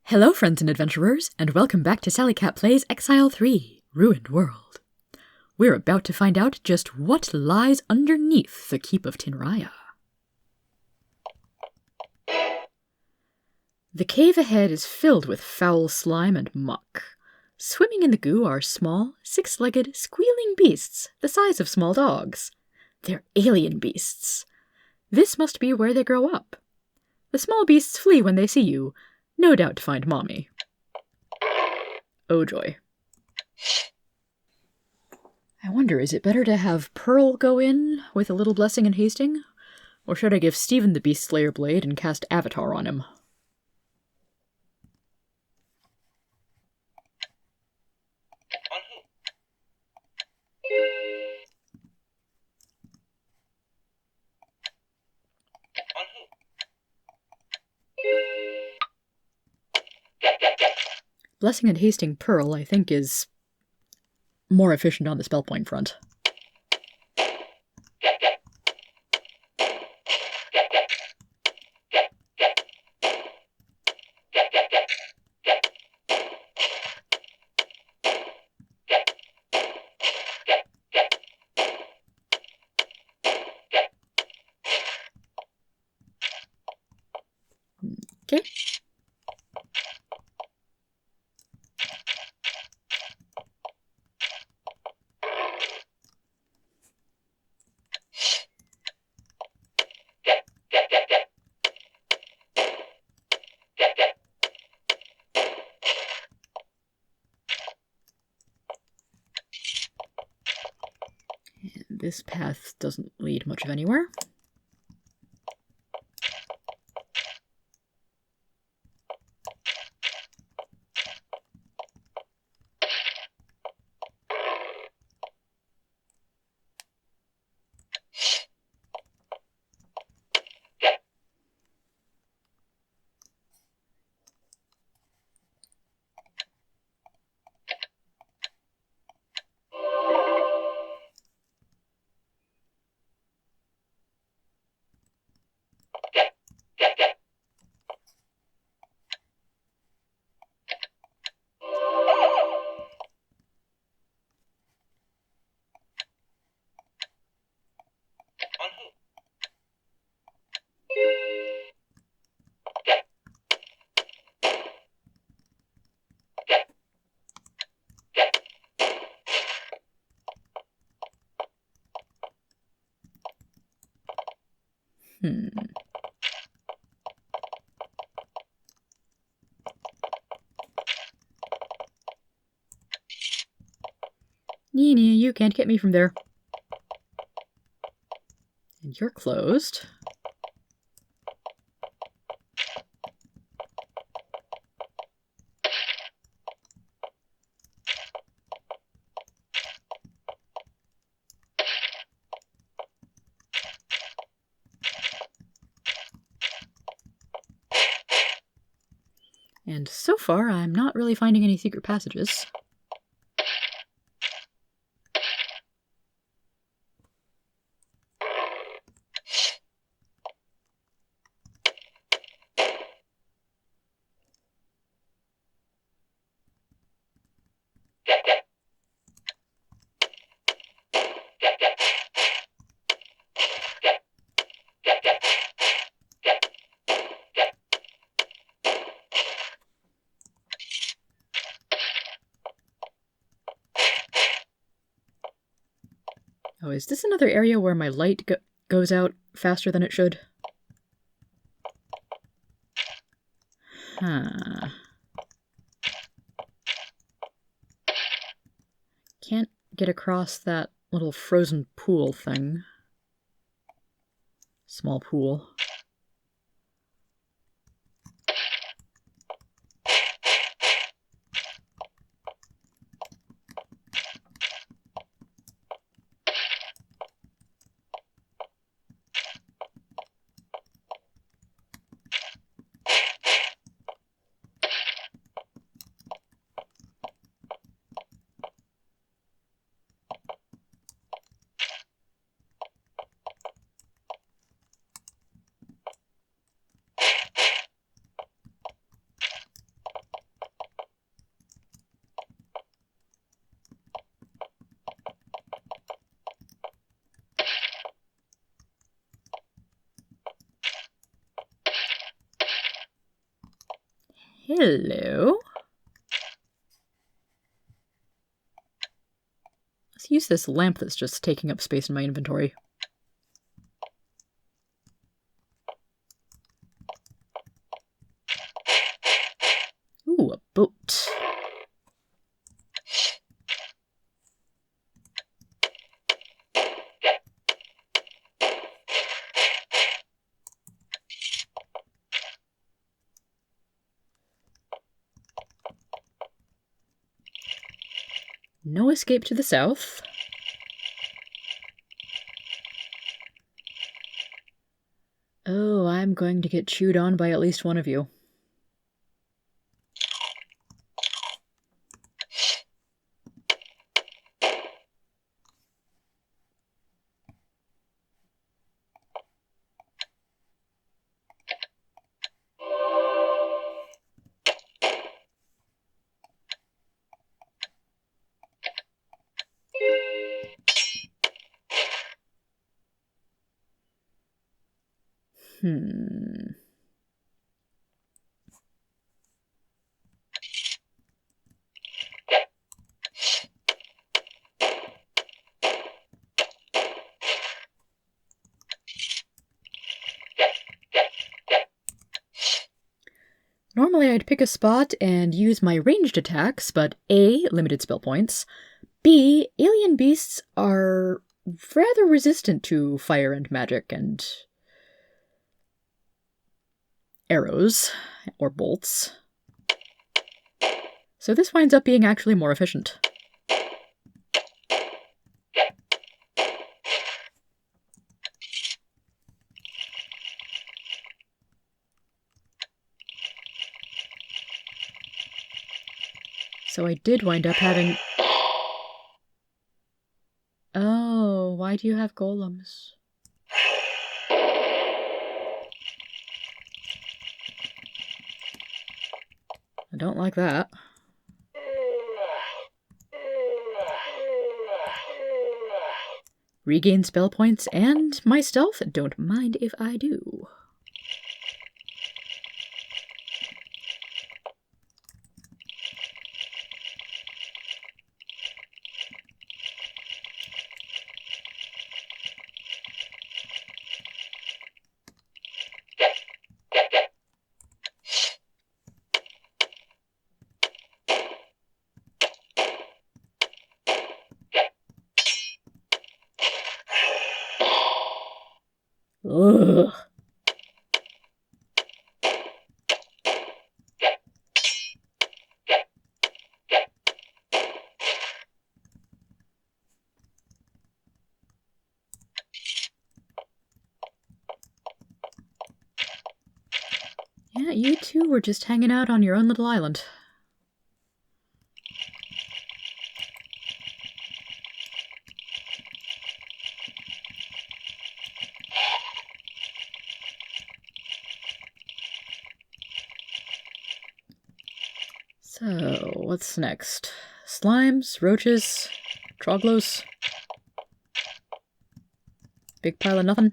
Hello, friends and adventurers, and welcome back to Sally Cat Plays Exile 3, Ruined World. We're about to find out just what lies underneath the keep of Tinraya. The cave ahead is filled with foul slime and muck. Swimming in the goo are small, six-legged, squealing beasts the size of small dogs. They're alien beasts. This must be where they grow up. The small beasts flee when they see you, no doubt to find Mommy. Oh joy. I wonder, is it better to have Pearl go in with a little blessing and hasting? Or should I give Stephen the Beast Slayer blade and cast Avatar on him? Blessing and hasting Pearl, I think, is more efficient on the spell point front. Okay. And this path doesn't lead much of anywhere. Nini, you can't get me from there. And you're closed. And so far, I'm not really finding any secret passages. Oh, is this another area where my light goes out faster than it should? Huh. Can't get across that little frozen pool thing. Small pool. Hello. Let's use this lamp that's just taking up space in my inventory. Ooh, a boat. No escape to the south. Oh, I'm going to get chewed on by at least one of you. Normally I'd pick a spot and use my ranged attacks, but A, limited spell points, B, alien beasts are rather resistant to fire and magic and arrows or bolts. So this winds up being actually more efficient. So I did wind up having... Oh, why do you have golems? I don't like that. Regain spell points and my stealth. Don't mind if I do. Ugh. Yeah, you two were just hanging out on your own little island. So, what's next? Slimes, roaches, troglos? Big pile of nothing?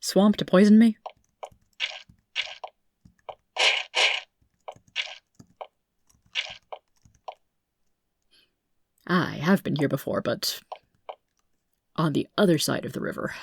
Swamp to poison me? I have been here before, but on the other side of the river.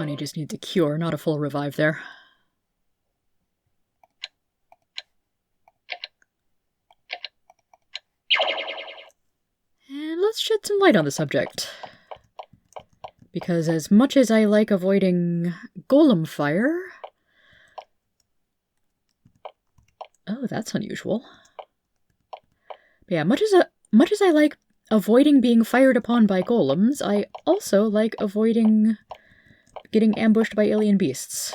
Honey just needs a cure, not a full revive there. And let's shed some light on the subject. Because as much as I like avoiding golem fire... Oh, that's unusual. But yeah, much as I like avoiding being fired upon by golems, I also like avoiding getting ambushed by alien beasts.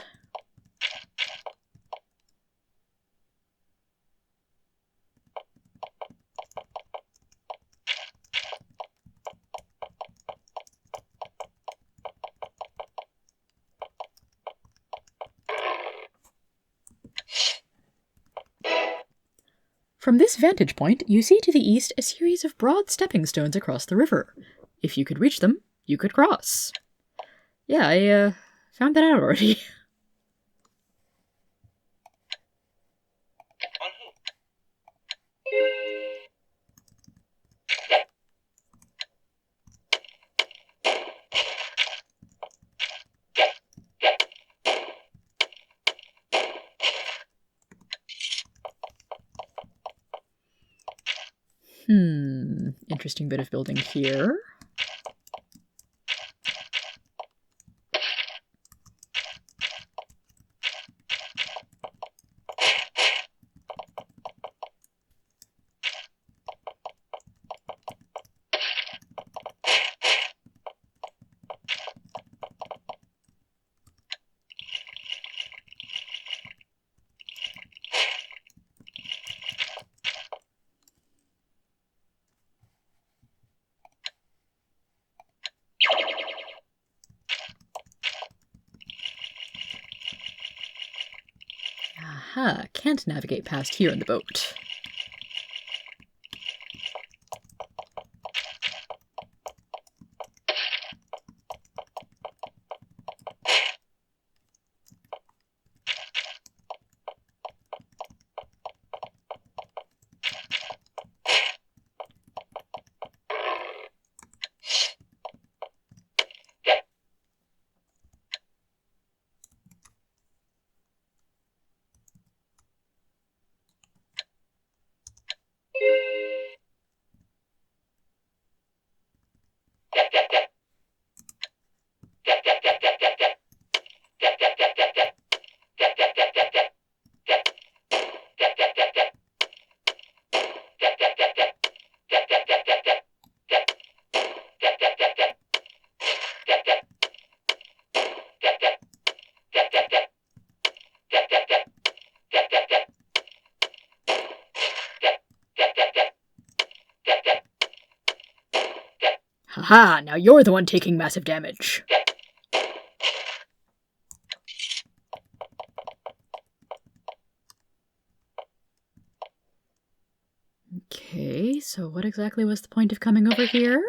From this vantage point, you see to the east a series of broad stepping stones across the river. If you could reach them, you could cross. Yeah, I found that out already. Interesting bit of building here. Aha, can't navigate past here in the boat. Haha, now you're the one taking massive damage. Okay, so what exactly was the point of coming over here?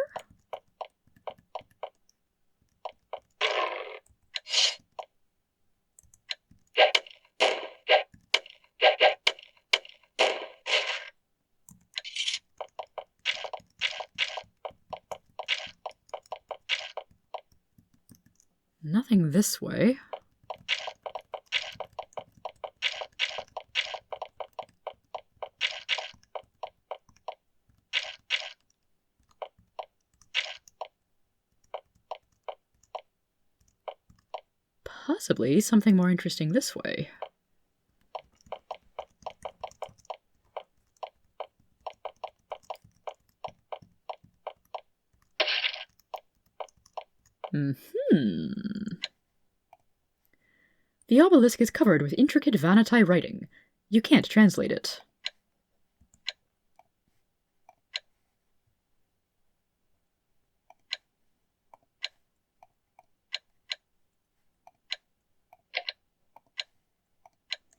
Nothing this way. Possibly something more interesting this way. The obelisk is covered with intricate Vanati writing. You can't translate it.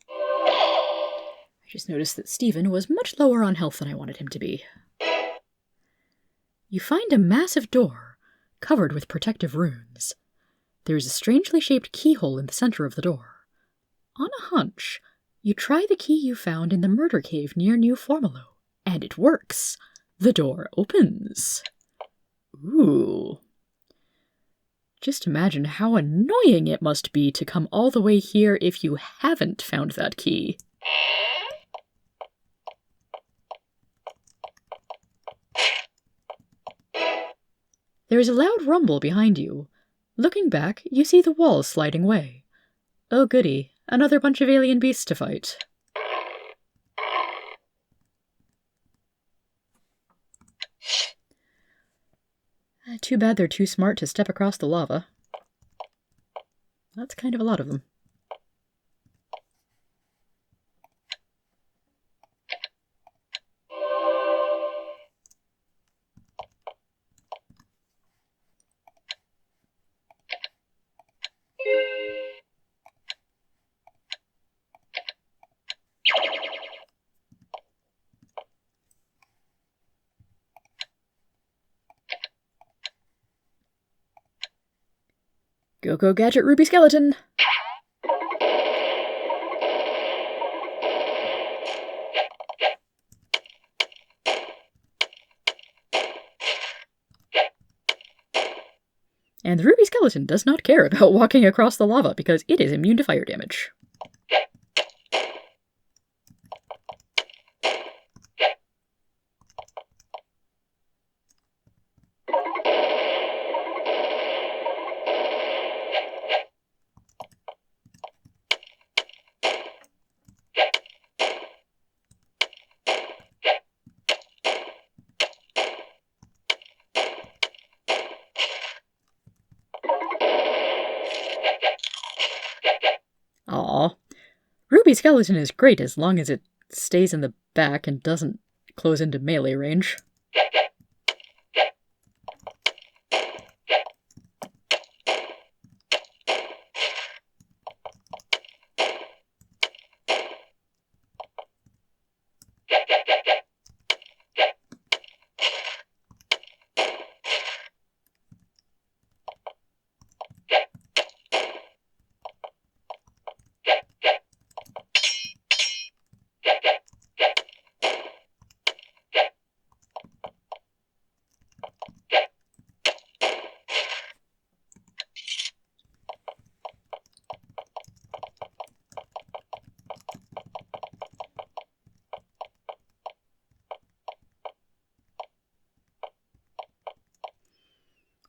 I just noticed that Stephen was much lower on health than I wanted him to be. You find a massive door, covered with protective runes. There is a strangely shaped keyhole in the center of the door. On a hunch, you try the key you found in the murder cave near New Formalo, and it works. The door opens. Ooh. Just imagine how annoying it must be to come all the way here if you haven't found that key. There is a loud rumble behind you. Looking back, you see the walls sliding away. Oh goody, another bunch of alien beasts to fight. Too bad they're too smart to step across the lava. That's kind of a lot of them. Go gadget ruby skeleton! And the ruby skeleton does not care about walking across the lava because it is immune to fire damage. Aw. Ruby Skeleton is great as long as it stays in the back and doesn't close into melee range.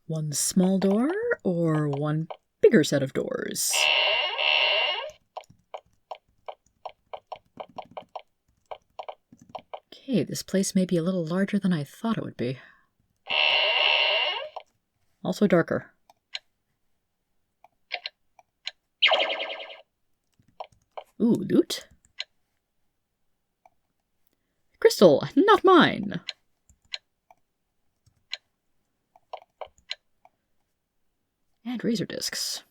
One small door or one bigger set of doors? Okay, this place may be a little larger than I thought it would be. Also darker. Ooh, loot? Crystal, not mine! And razor discs.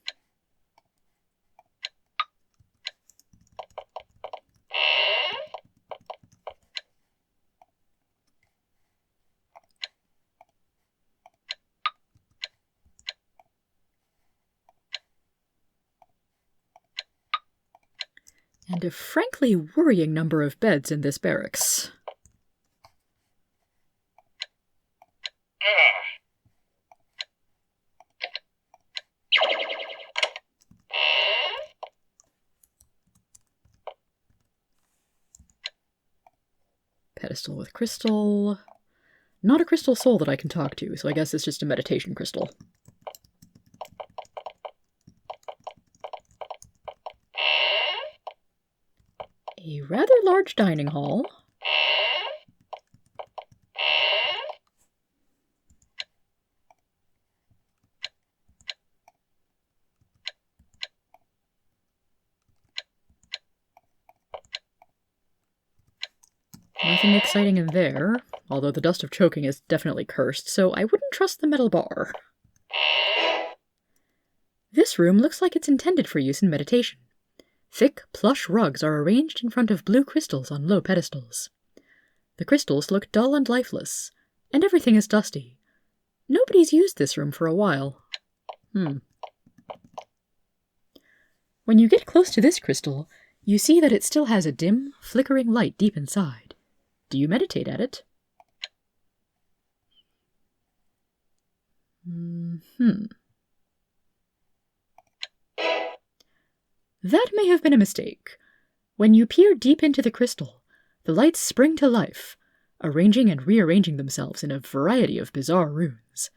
And a frankly worrying number of beds in this barracks. Pedestal with crystal. Not a crystal soul that I can talk to, so I guess it's just a meditation crystal. A rather large dining hall. Nothing exciting in there, although the dust of choking is definitely cursed, so I wouldn't trust the metal bar. This room looks like it's intended for use in meditation. Thick, plush rugs are arranged in front of blue crystals on low pedestals. The crystals look dull and lifeless, and everything is dusty. Nobody's used this room for a while. When you get close to this crystal, you see that it still has a dim, flickering light deep inside. Do you meditate at it? That may have been a mistake. When you peer deep into the crystal, the lights spring to life, arranging and rearranging themselves in a variety of bizarre runes.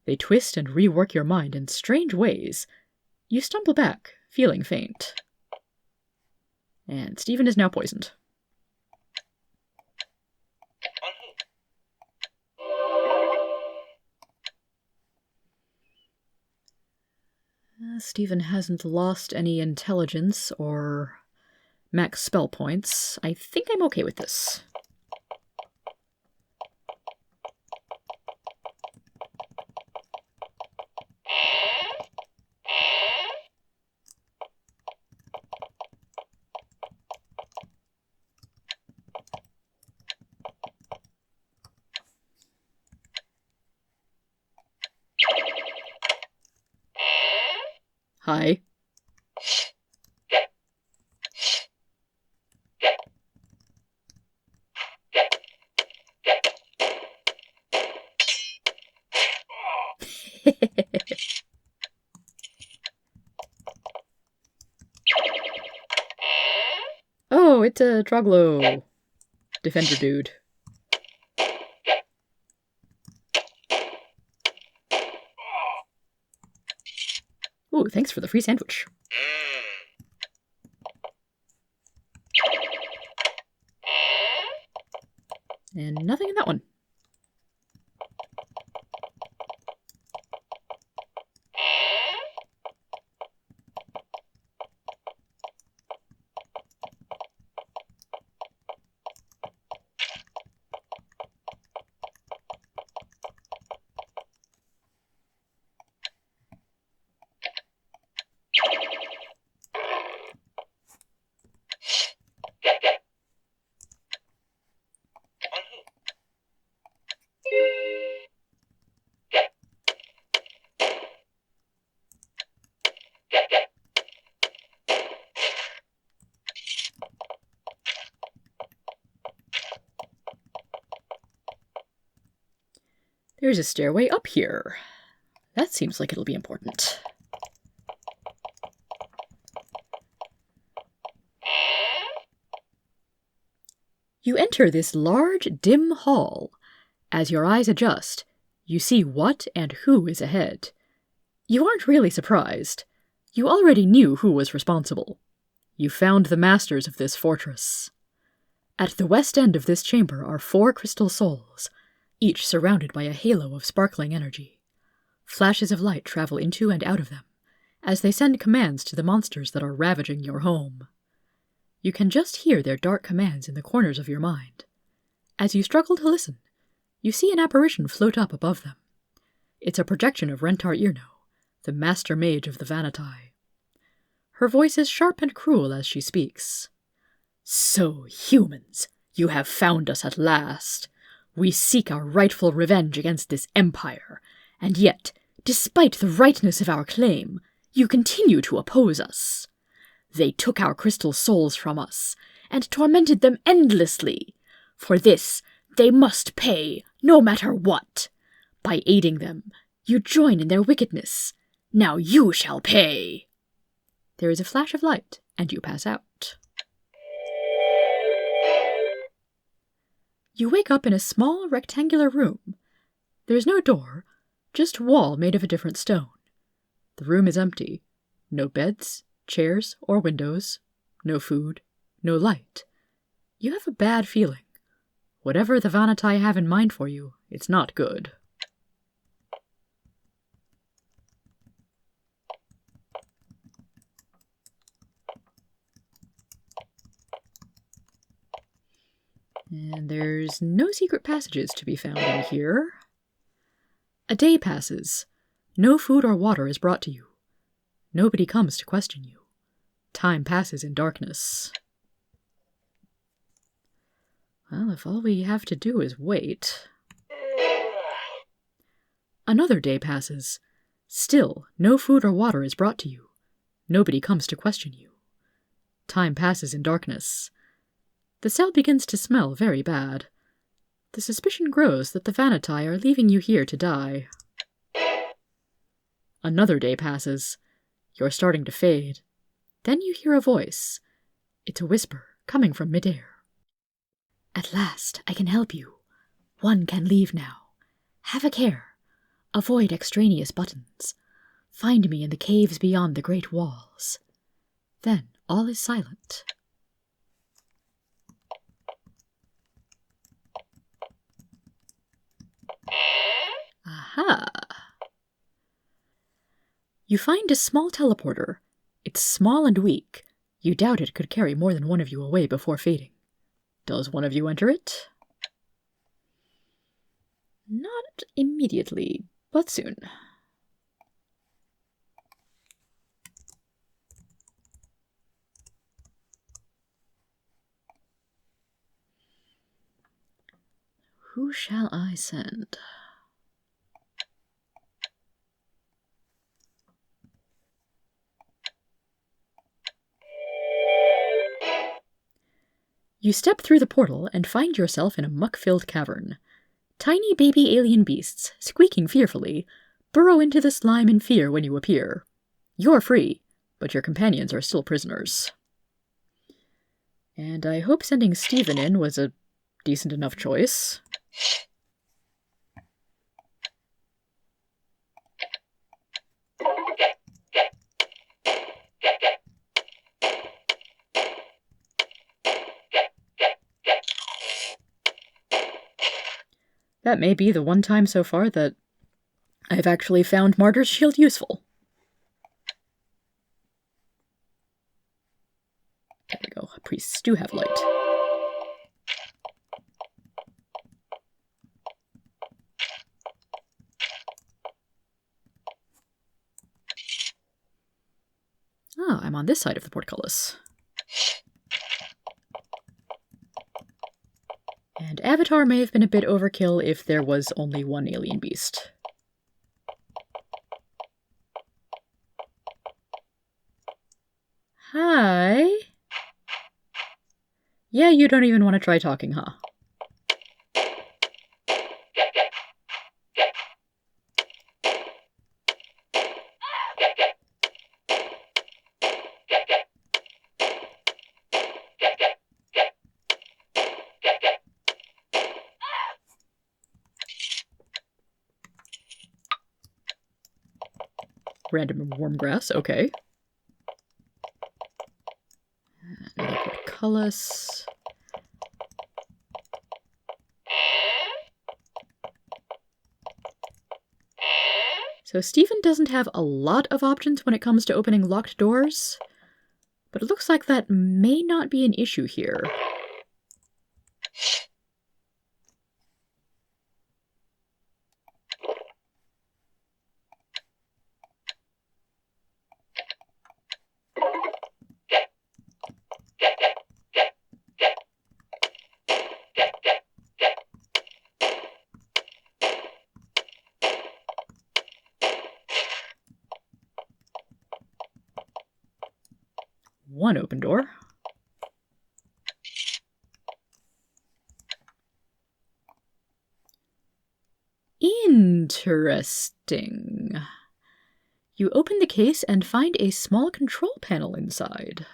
They twist and rework your mind in strange ways. You stumble back, feeling faint. And Stephen is now poisoned. Stephen hasn't lost any intelligence or max spell points. I think I'm okay with this. Hi. Oh, it's a Troglo. Defender dude. Ooh, thanks for the free sandwich. And nothing in that one. There's a stairway up here. That seems like it'll be important. You enter this large, dim hall. As your eyes adjust, you see what and who is ahead. You aren't really surprised. You already knew who was responsible. You found the masters of this fortress. At the west end of this chamber are 4 crystal souls, each surrounded by a halo of sparkling energy. Flashes of light travel into and out of them, as they send commands to the monsters that are ravaging your home. You can just hear their dark commands in the corners of your mind. As you struggle to listen, you see an apparition float up above them. It's a projection of Rentar Irno, the master mage of the Vanatai. Her voice is sharp and cruel as she speaks. "So, humans, you have found us at last. We seek our rightful revenge against this empire, and yet, despite the rightness of our claim, you continue to oppose us. They took our crystal souls from us, and tormented them endlessly. For this, they must pay, no matter what. By aiding them, you join in their wickedness. Now you shall pay." There is a flash of light, and you pass out. You wake up in a small rectangular room. There's no door, just wall made of a different stone. The room is empty. No beds, chairs, or windows. No food, no light. You have a bad feeling. Whatever the Vanatai have in mind for you, it's not good. And there's no secret passages to be found in here. A day passes. No food or water is brought to you. Nobody comes to question you. Time passes in darkness. Well, if all we have to do is wait. Another day passes. Still, no food or water is brought to you. Nobody comes to question you. Time passes in darkness. The cell begins to smell very bad. The suspicion grows that the Vanatai are leaving you here to die. Another day passes. You're starting to fade. Then you hear a voice. It's a whisper coming from midair. At last, I can help you. One can leave now. Have a care. Avoid extraneous buttons. Find me in the caves beyond the great walls. Then all is silent. Aha! You find a small teleporter. It's small and weak. You doubt it could carry more than one of you away before fading. Does one of you enter it? Not immediately, but soon. Who shall I send? You step through the portal and find yourself in a muck-filled cavern. Tiny baby alien beasts, squeaking fearfully, burrow into the slime in fear when you appear. You're free, but your companions are still prisoners. And I hope sending Stephen in was a decent enough choice. That may be the one time so far that I've actually found Martyr's Shield useful. There we go. Priests do have light. Oh, I'm on this side of the portcullis. And Avatar may have been a bit overkill if there was only one alien beast. Hi. Yeah, you don't even want to try talking, huh? Random warm grass, okay. Another portcullis. So Stephen doesn't have a lot of options when it comes to opening locked doors, but it looks like that may not be an issue here. One open door. Interesting. You open the case and find a small control panel inside.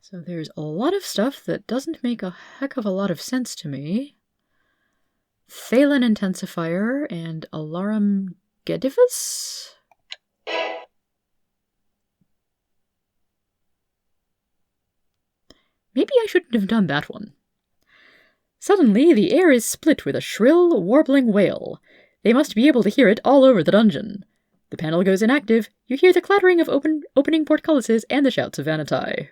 So there's a lot of stuff that doesn't make a heck of a lot of sense to me. Phelan intensifier and Alarum Gedivus? Maybe I shouldn't have done that one. Suddenly, the air is split with a shrill, warbling wail. They must be able to hear it all over the dungeon. The panel goes inactive. You hear the clattering of opening portcullises and the shouts of Vanitai.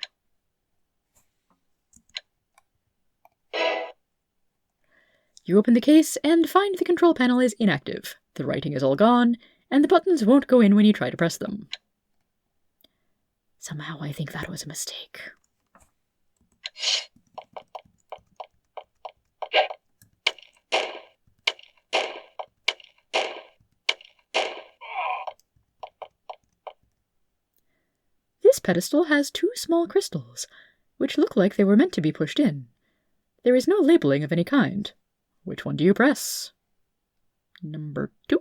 You open the case and find the control panel is inactive. The writing is all gone, and the buttons won't go in when you try to press them. Somehow I think that was a mistake. This pedestal has two small crystals, which look like they were meant to be pushed in. There is no labeling of any kind. Which one do you press? Number 2.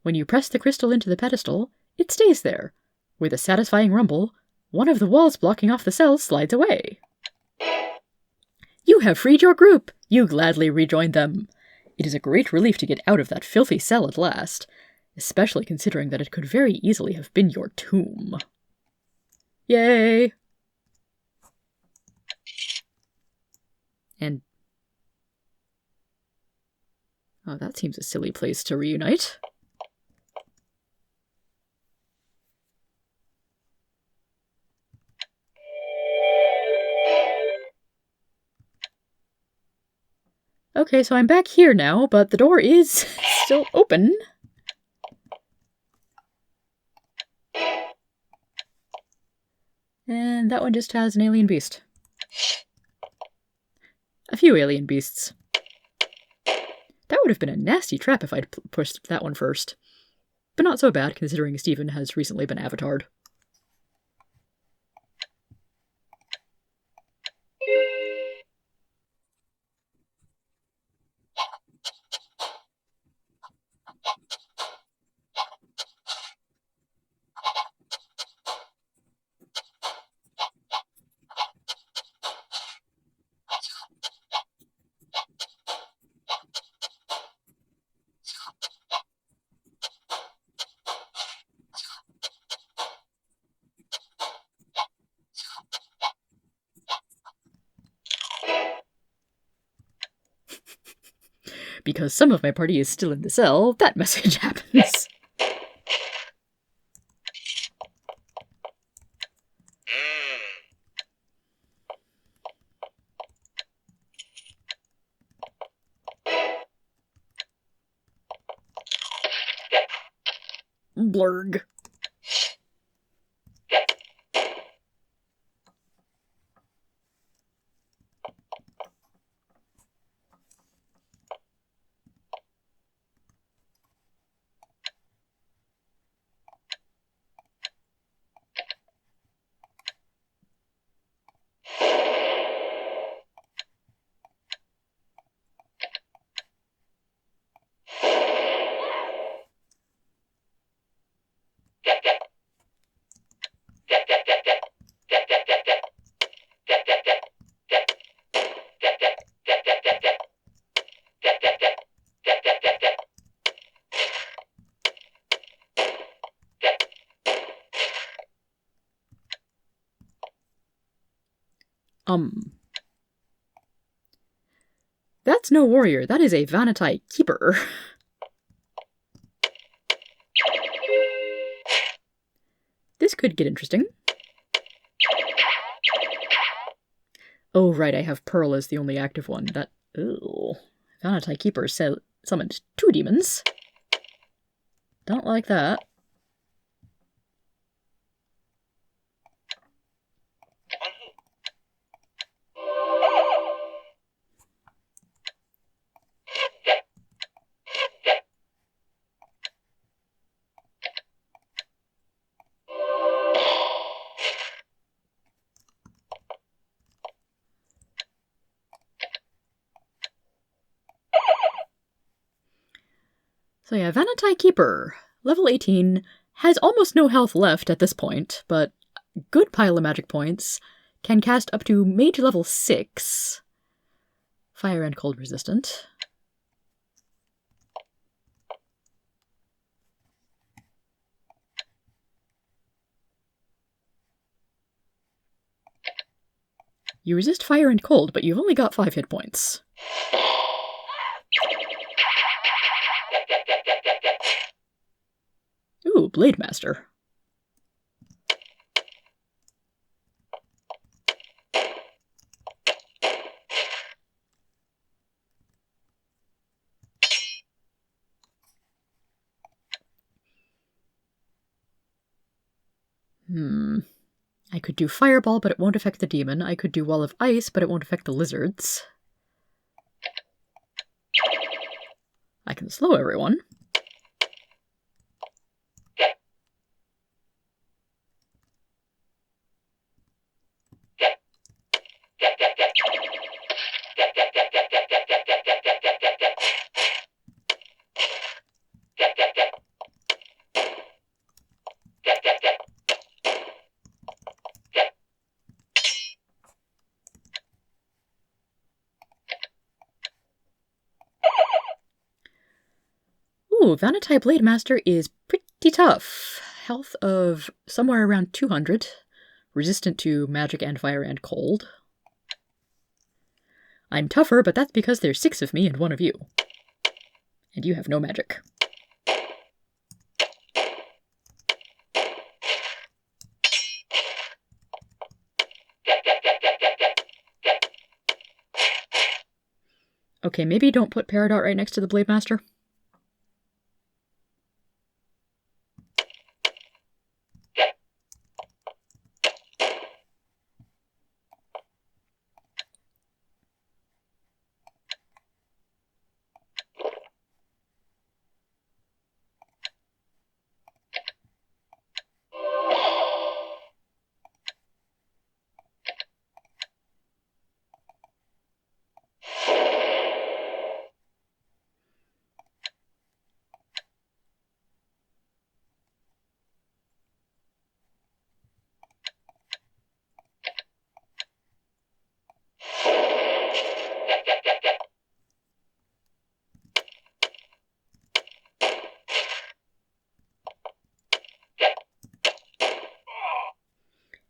When you press the crystal into the pedestal, It stays there. With a satisfying rumble, one of the walls blocking off the cell slides away. You have freed your group! You gladly rejoin them. It is a great relief to get out of that filthy cell at last, especially considering that it could very easily have been your tomb. Yay! And... oh, that seems a silly place to reunite. Okay, so I'm back here now, but the door is still open. And that one just has an alien beast. A few alien beasts. That would have been a nasty trap if I'd pushed that one first. But not so bad, considering Stephen has recently been avatared. Because some of my party is still in the cell, that message happens. Blurg. That's no warrior, that is a Vanatai keeper. This could get interesting. Oh, right, I have Pearl as the only active one. That... ooh. Vanatai keeper summoned 2 demons. Don't like that. So yeah, Vanatai Keeper, level 18, has almost no health left at this point, but good pile of magic points, can cast up to mage level 6, fire and cold resistant. You resist fire and cold, but you've only got 5 hit points. Ooh, Blade Master. I could do Fireball, but it won't affect the demon. I could do Wall of Ice, but it won't affect the lizards. I can slow everyone. Ooh, Vanatai Blade Master is pretty tough. Health of somewhere around 200. Resistant to magic and fire and cold. I'm tougher, but that's because there's 6 of me and 1 of you. And you have no magic. Okay, maybe don't put Peridot right next to the Blade Master.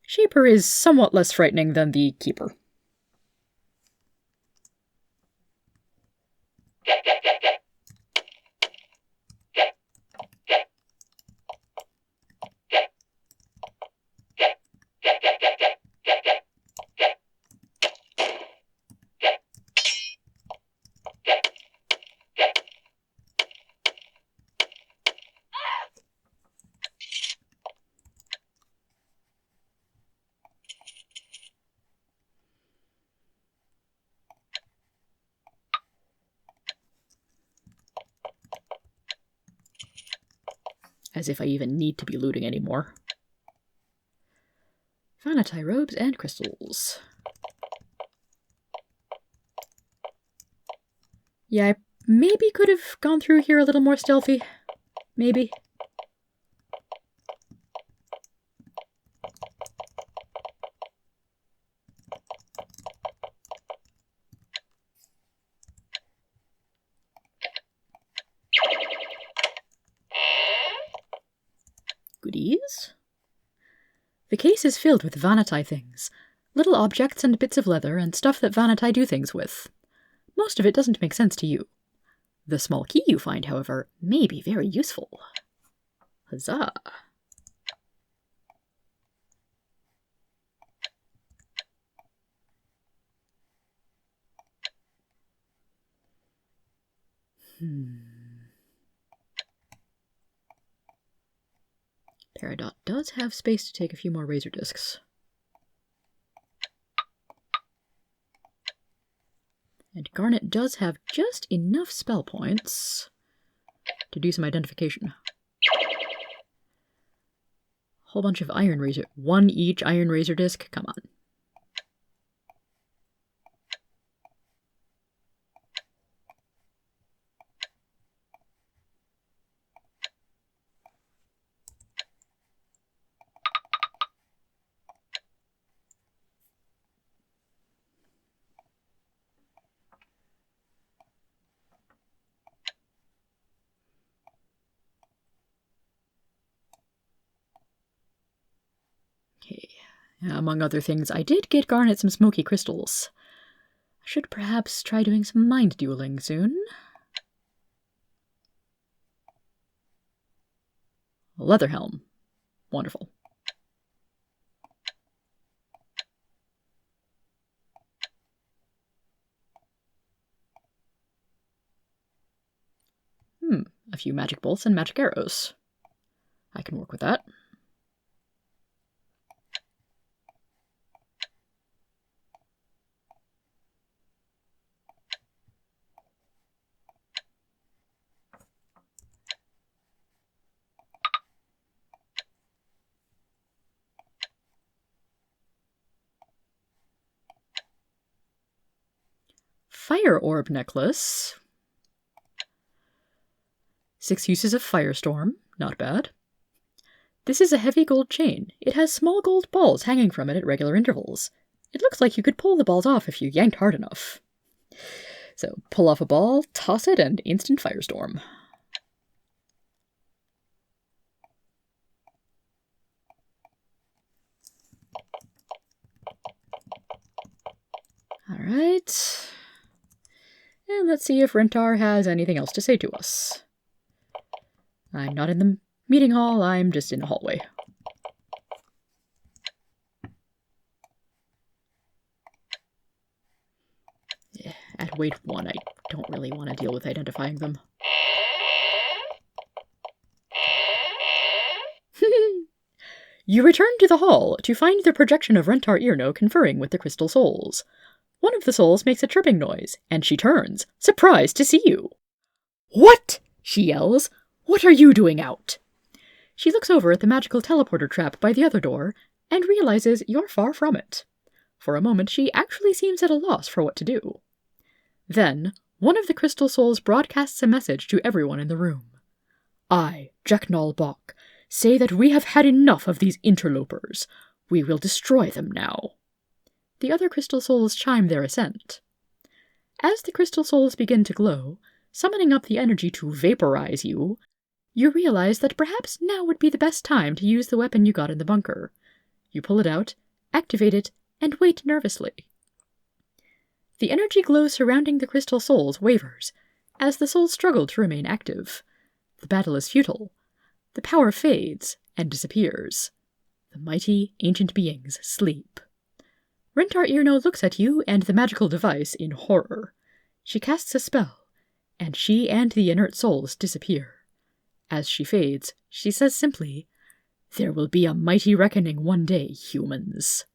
Shaper is somewhat less frightening than the Keeper. As if I even need to be looting anymore. Vanatai robes and crystals. Yeah, I maybe could have gone through here a little more stealthy. Maybe. Goodies? The case is filled with Vanatai things. Little objects and bits of leather and stuff that Vanatai do things with. Most of it doesn't make sense to you. The small key you find, however, may be very useful. Huzzah! Peridot does have space to take a few more razor discs. And Garnet does have just enough spell points to do some identification. Whole bunch of iron razor. 1 each iron razor disc? Come on. Okay. Among other things, I did get Garnet some smoky crystals. I should perhaps try doing some mind dueling soon. A leather helm. Wonderful. A few magic bolts and magic arrows. I can work with that. Fire orb necklace. 6 uses of Firestorm. Not bad. This is a heavy gold chain. It has small gold balls hanging from it at regular intervals. It looks like you could pull the balls off if you yanked hard enough. So, pull off a ball, toss it, and instant Firestorm. Alright. And let's see if Rentar has anything else to say to us. I'm not in the meeting hall, I'm just in the hallway. Yeah, at weight 1, I don't really want to deal with identifying them. You return to the hall to find the projection of Rentar Irno conferring with the crystal souls. One of the souls makes a chirping noise, and she turns, surprised to see you. "What?" she yells. "What are you doing out?" She looks over at the magical teleporter trap by the other door, and realizes you're far from it. For a moment, she actually seems at a loss for what to do. Then, one of the crystal souls broadcasts a message to everyone in the room. "I, Jacknall Bach, say that we have had enough of these interlopers. We will destroy them now." The other crystal souls chime their assent. As the crystal souls begin to glow, summoning up the energy to vaporize you, you realize that perhaps now would be the best time to use the weapon you got in the bunker. You pull it out, activate it, and wait nervously. The energy glow surrounding the crystal souls wavers, as the souls struggle to remain active. The battle is futile. The power fades and disappears. The mighty, ancient beings sleep. Rentar Irno looks at you and the magical device in horror. She casts a spell, and she and the inert souls disappear. As she fades, she says simply, "There will be a mighty reckoning one day, humans."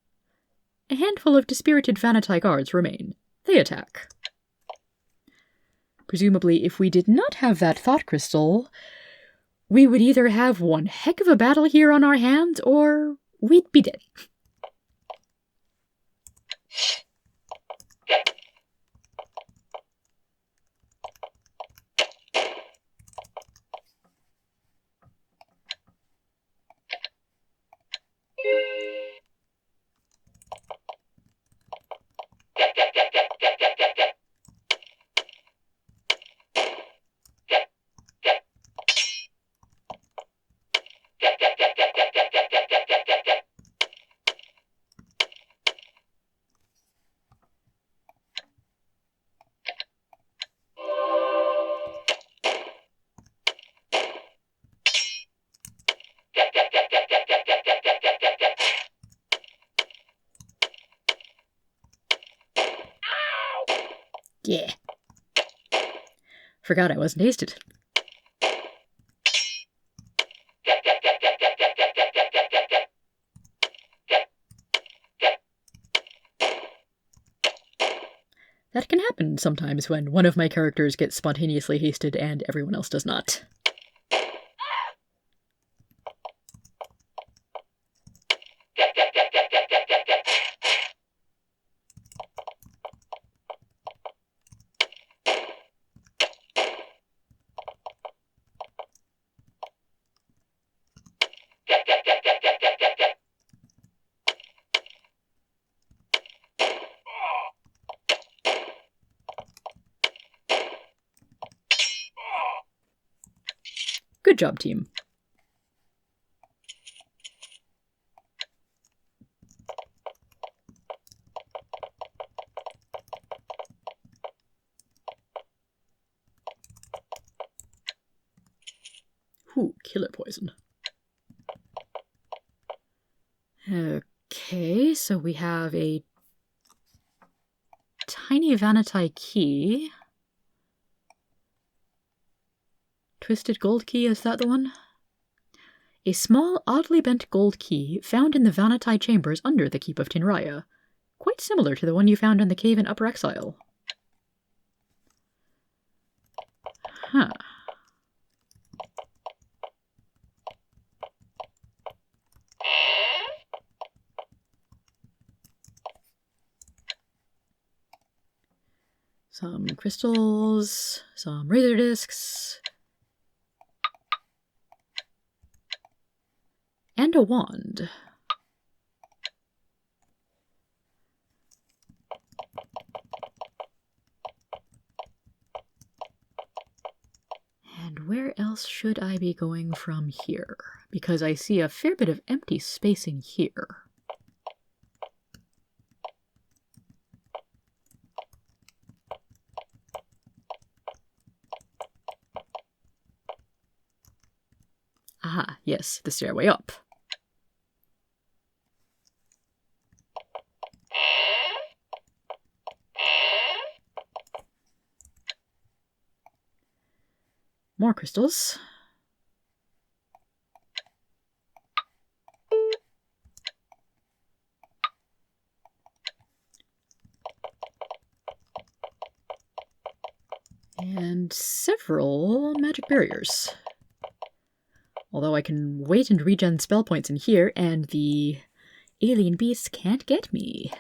A handful of dispirited Vanatai guards remain. They attack. Presumably, if we did not have that thought crystal, we would either have one heck of a battle here on our hands, or we'd be dead. Yeah. Forgot I wasn't hasted. That can happen sometimes when one of my characters gets spontaneously hasted and everyone else does not. Good job, team. Ooh, killer poison. Okay, so we have a tiny Vanatai key. Twisted gold key, is that the one? A small, oddly bent gold key found in the Vanatai chambers under the Keep of Tinraya. Quite similar to the one you found in the cave in Upper Exile. Huh. Some crystals, some razor discs, and a wand. And where else should I be going from here? Because I see a fair bit of empty space in here. Haha, yes, the stairway up. More crystals. And several magic barriers. Although I can wait and regen spell points in here, and the alien beasts can't get me.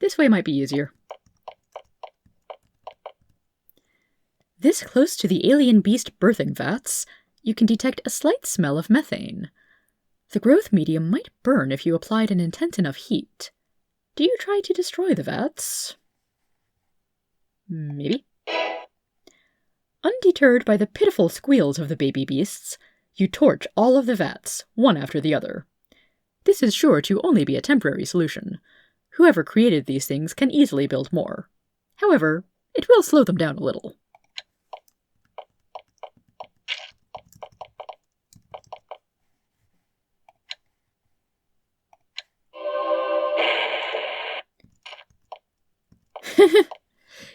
This way might be easier. This close to the alien beast birthing vats, you can detect a slight smell of methane. The growth medium might burn if you applied an intense enough heat. Do you try to destroy the vats? Maybe. Undeterred by the pitiful squeals of the baby beasts, you torch all of the vats, one after the other. This is sure to only be a temporary solution. Whoever created these things can easily build more. However, it will slow them down a little.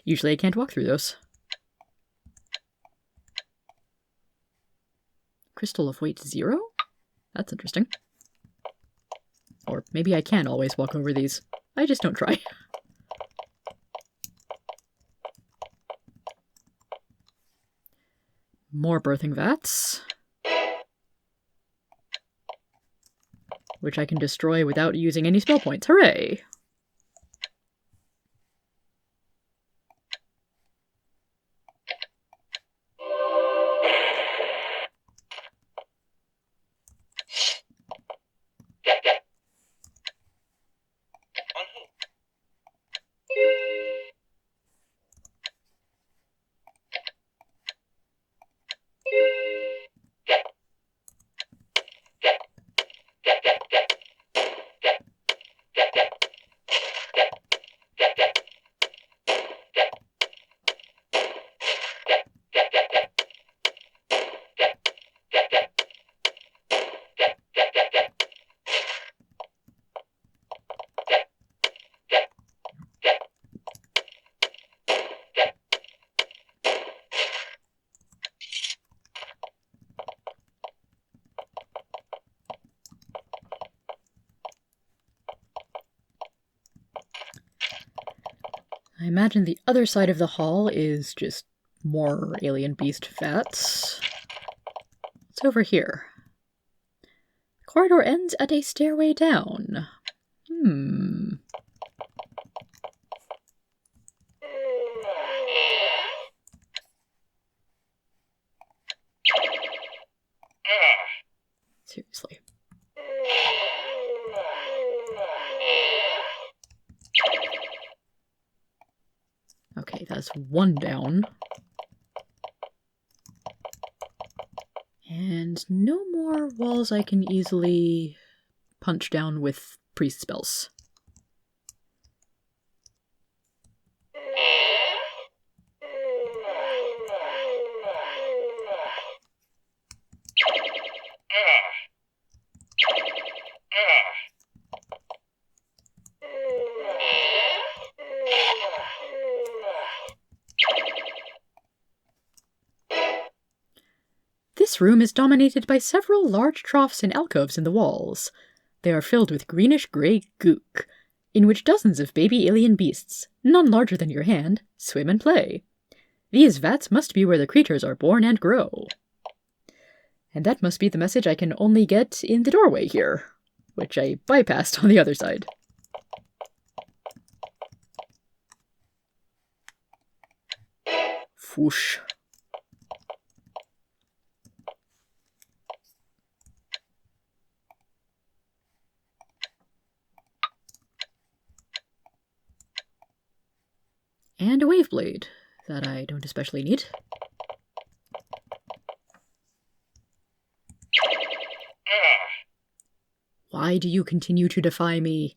Usually I can't walk through those. Crystal of weight 0? That's interesting. Or maybe I can always walk over these. I just don't try. More birthing vats. Which I can destroy without using any spell points. Hooray! I imagine the other side of the hall is just more alien beast vats. It's over here. The corridor ends at a stairway down. Seriously. Okay, that's one down. And no more walls I can easily punch down with priest spells. This room is dominated by several large troughs and alcoves in the walls. They are filled with greenish-gray gook, in which dozens of baby alien beasts, none larger than your hand, swim and play. These vats must be where the creatures are born and grow. And that must be the message I can only get in the doorway here, which I bypassed on the other side. Whoosh. And a wave blade that I don't especially need. Why do you continue to defy me?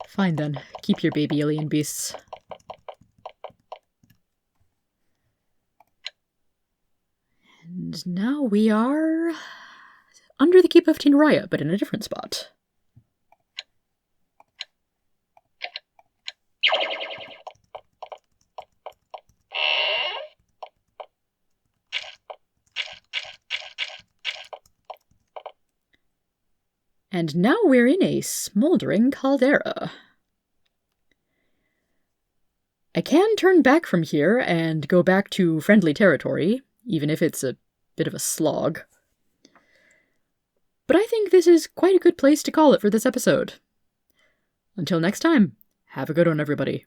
Fine then, keep your baby alien beasts. And now we are under the keep of Tinraya, but in a different spot. And now we're in a smoldering caldera. I can turn back from here and go back to friendly territory, even if it's a bit of a slog. But I think this is quite a good place to call it for this episode. Until next time, have a good one, everybody.